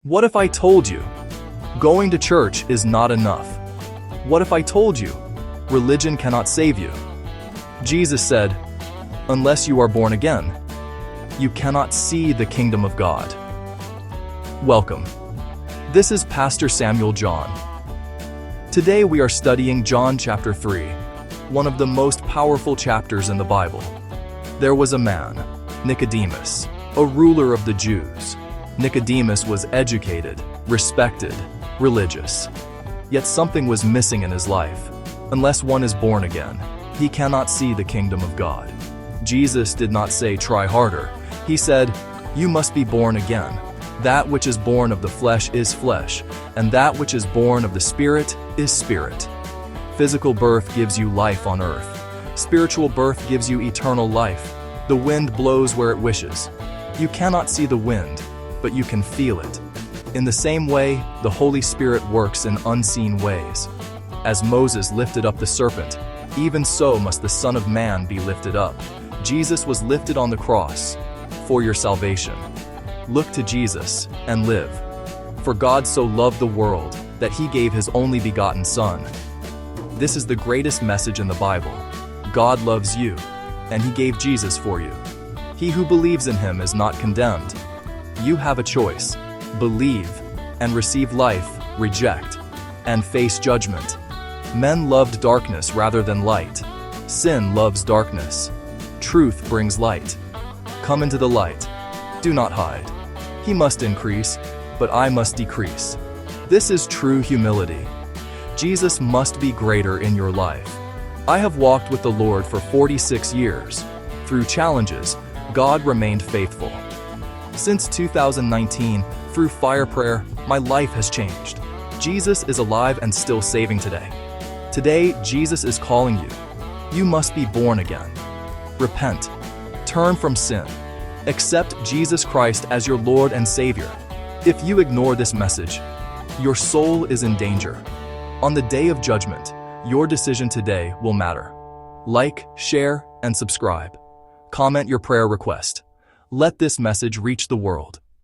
What if I told you going to church is not enough? What if I told you religion cannot save you? Jesus said, unless you are born again, you cannot see the kingdom of God. Welcome. This is Pastor Samuel John. Today we are studying John chapter 3, one of the most powerful chapters in the Bible. There was a man, Nicodemus, a ruler of the Jews. Nicodemus was educated, respected, religious. Yet something was missing in his life. Unless one is born again, he cannot see the kingdom of God. Jesus did not say, try harder. He said, you must be born again. That which is born of the flesh is flesh, and that which is born of the Spirit is spirit. Physical birth gives you life on earth. Spiritual birth gives you eternal life. The wind blows where it wishes. You cannot see the wind, but you can feel it. In the same way, the Holy Spirit works in unseen ways. As Moses lifted up the serpent, even so must the Son of Man be lifted up. Jesus was lifted on the cross for your salvation. Look to Jesus and live. For God so loved the world that he gave his only begotten Son. This is the greatest message in the Bible. God loves you, and he gave Jesus for you. He who believes in him is not condemned. You have a choice: believe and receive life, reject and face judgment. Men loved darkness rather than light. Sin loves darkness. Truth brings light. Come into the light. Do not hide. He must increase, but I must decrease. This is true humility. Jesus must be greater in your life. I have walked with the Lord for 46 years. Through challenges, God remained faithful. Since 2019, through fire prayer, my life has changed. Jesus is alive and still saving today. Today, Jesus is calling you. You must be born again. Repent. Turn from sin. Accept Jesus Christ as your Lord and Savior. If you ignore this message, your soul is in danger. On the day of judgment, your decision today will matter. Like, share, and subscribe. Comment your prayer request. Let this message reach the world.